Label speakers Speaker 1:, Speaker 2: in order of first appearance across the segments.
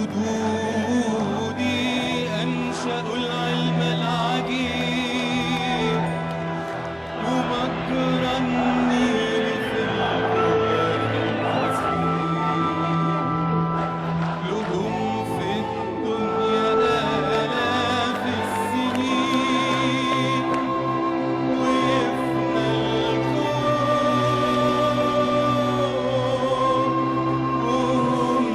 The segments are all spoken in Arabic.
Speaker 1: جدودي أنشأوا العلم العجيب ومجرى النيل في القرآن لهم في الدنيا آلاف السنين ويفنى الكون وهم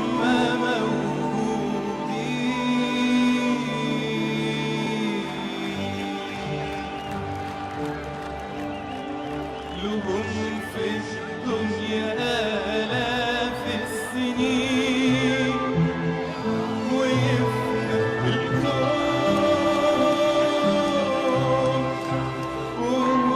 Speaker 1: لهم في الدنيا آلاف السنين ويفنى الكون وهم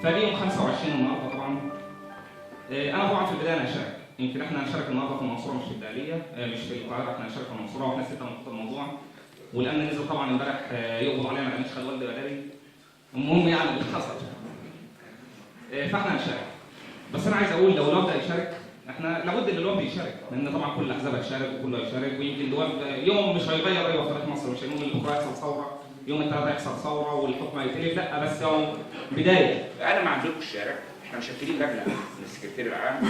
Speaker 2: فدي يوم 25 النهارده طبعا. انا طبعا في البدايه انا هشارك، يمكن احنا هنشارك النهارده في المنصوره مش في الدقهليه، مش في القاهره، احنا هنشارك في المنصوره واحنا سته من الموضوع. والامن نزل طبعا امبارح يقبض علينا ما كانش خد والد بدري. المهم يعني اللي حصل. فاحنا هنشارك. بس انا عايز اقول لو الوفد هيشارك احنا لابد ان الوفد يشارك، لان طبعا كل الاحزاب هتشارك وكله هيشارك، ويمكن الوفد يوم مش هيغير اي تاريخ مصر، مش هنقول ان بكره يحصل ثوره، يوم الثلاثاء هيحصل ثوره والحكم هيتقلب، لا بس هو بدايه.
Speaker 3: انا مع نزولكم الشارع، احنا مشكلين لجنه من السكرتير العام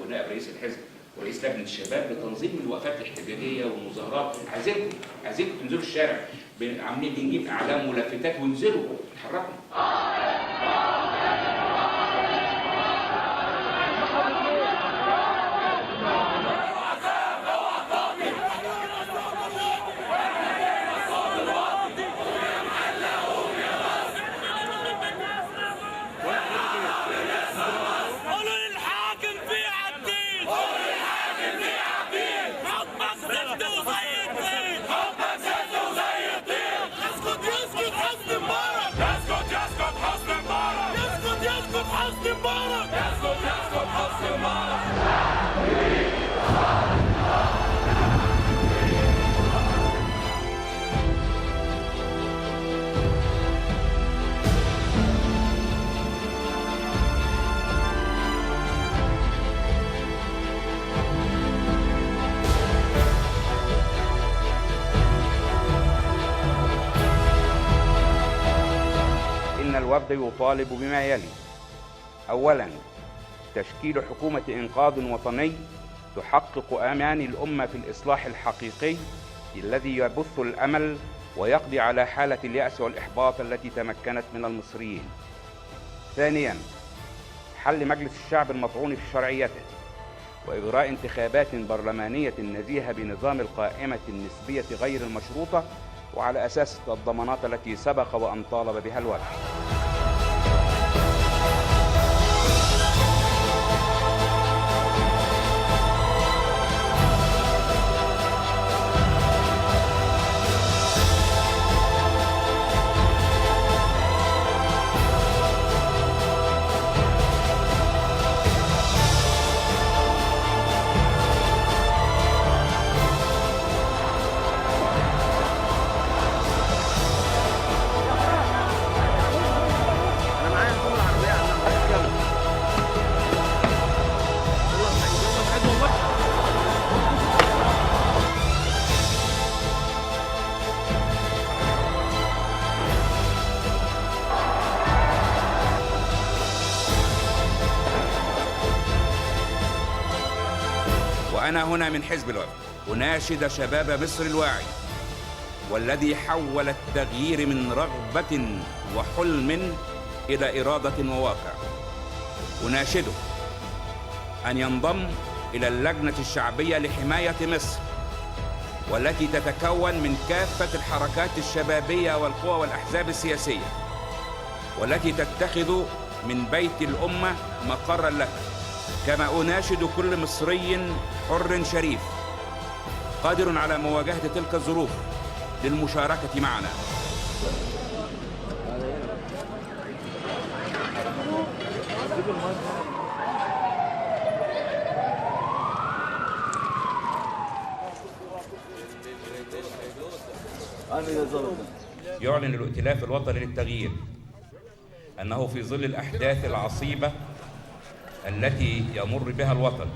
Speaker 3: ونائب رئيس الحزب ورئيس لجنه الشباب لتنظيم الوقفات الاحتجاجيه والمظاهرات. عايزينكم تنزلوا الشارع، عاملين بنجيب اعلام ولافتات وانزلوا اتحركوا.
Speaker 4: الوفد يطالب بما يلي: أولاً، تشكيل حكومة إنقاذ وطني تحقق آمال الأمة في الإصلاح الحقيقي الذي يبث الأمل ويقضي على حالة اليأس والإحباط التي تمكنت من المصريين. ثانياً، حل مجلس الشعب المطعون في شرعيته وإجراء انتخابات برلمانية نزيهة بنظام القائمة النسبية غير المشروطة وعلى أساس الضمانات التي سبق وأن طالب بها الوفد. وأنا هنا من حزب الوفد أناشد شباب مصر الواعي والذي حول التغيير من رغبة وحلم إلى إرادة وواقع. أناشده أن ينضم إلى اللجنة الشعبية لحماية مصر، والتي تتكون من كافة الحركات الشبابية والقوى والأحزاب السياسية، والتي تتخذ من بيت الأمة مقرا له. كما أناشد كل مصري حر شريف قادر على مواجهة تلك الظروف للمشاركة معنا. يعلن الائتلاف الوطني للتغيير أنه في ظل الأحداث العصيبة التي يمر بها الوطن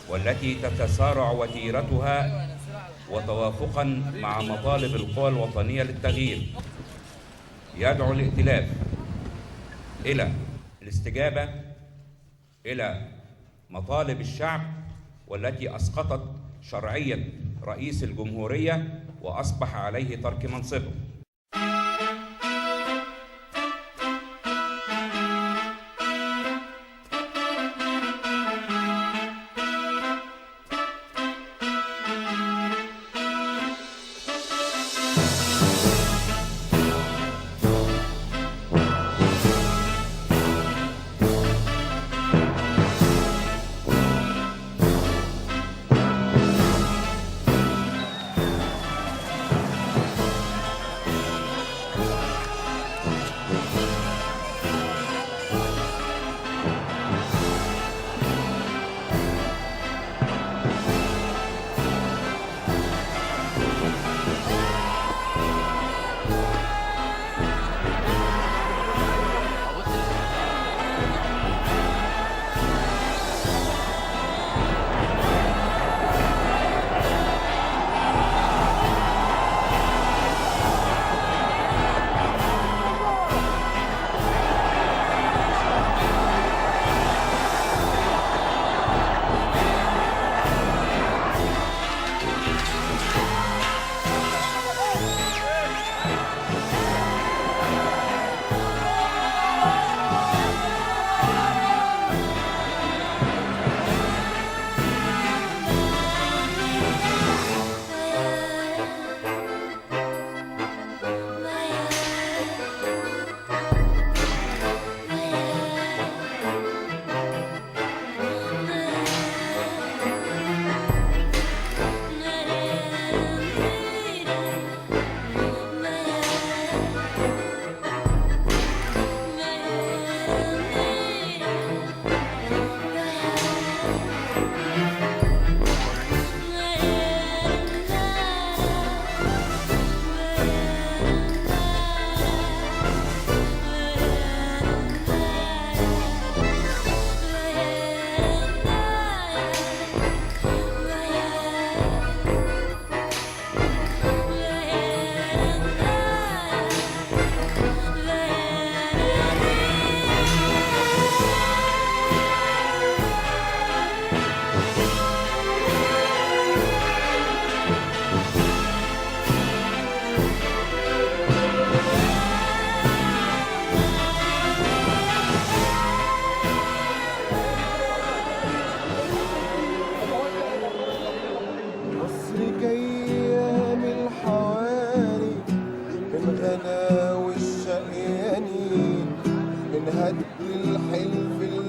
Speaker 4: والتي تتسارع وتيرتها وتوافقا مع مطالب القوى الوطنية للتغيير، يدعو الائتلاف إلى الاستجابة إلى مطالب الشعب والتي أسقطت شرعية رئيس الجمهورية وأصبح عليه ترك منصبه.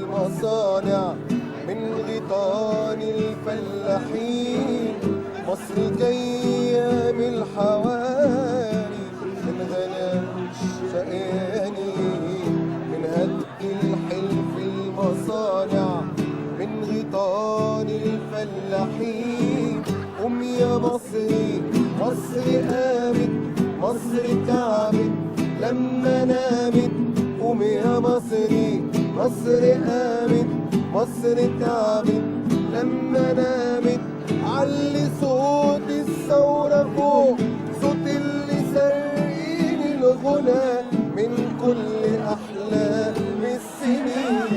Speaker 1: المصانع من غيطان الفلاحين. مصر جاية من الحواري من غنى الشقيانين، من هد الحلف المصانع من غيطان الفلاحين. قوم يا مصري، مصر قامت، مصر تعبت لما نامت. قوم يا مصري، مصر قامت، مصر تعبت لما نامت. علي صوت الثورة فوق، صوت اللي سارقين الغنى من كل أحلام السنين.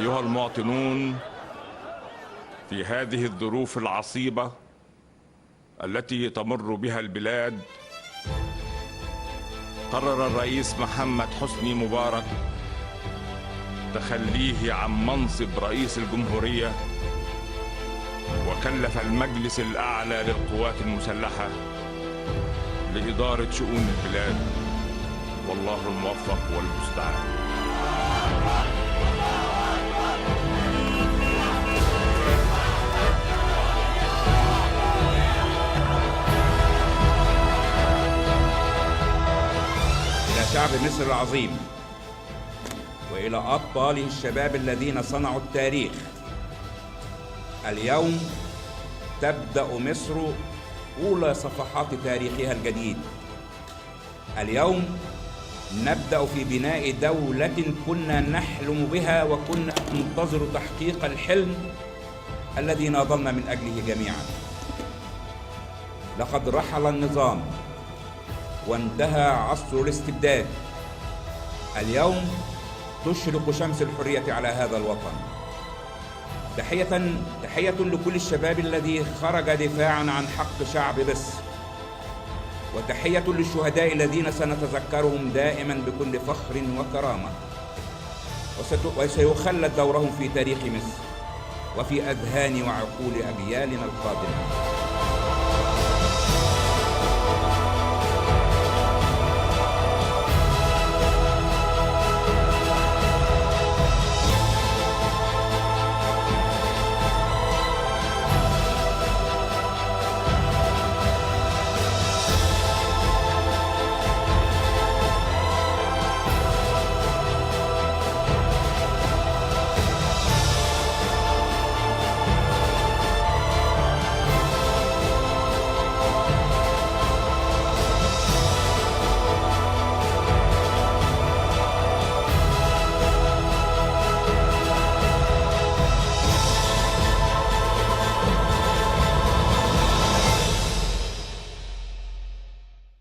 Speaker 5: أيها المواطنون، في هذه الظروف العصيبة التي تمر بها البلاد، قرر الرئيس محمد حسني مبارك تخليه عن منصب رئيس الجمهورية، وكلف المجلس الأعلى للقوات المسلحة لإدارة شؤون البلاد، والله الموفق والمستعان.
Speaker 4: إلى شعب مصر العظيم وإلى أبطاله الشباب الذين صنعوا التاريخ، اليوم تبدأ مصر أولى صفحات تاريخها الجديد. اليوم نبدأ في بناء دولة كنا نحلم بها وكنا ننتظر تحقيق الحلم الذي ناضلنا من أجله جميعا. لقد رحل النظام وانتهى عصر الاستبداد. اليوم تشرق شمس الحرية على هذا الوطن. تحية لكل الشباب الذي خرج دفاعا عن حق شعب مصر، وتحية للشهداء الذين سنتذكرهم دائما بكل فخر وكرامة، وسيخلد دورهم في تاريخ مصر وفي أذهان وعقول أجيالنا القادمة.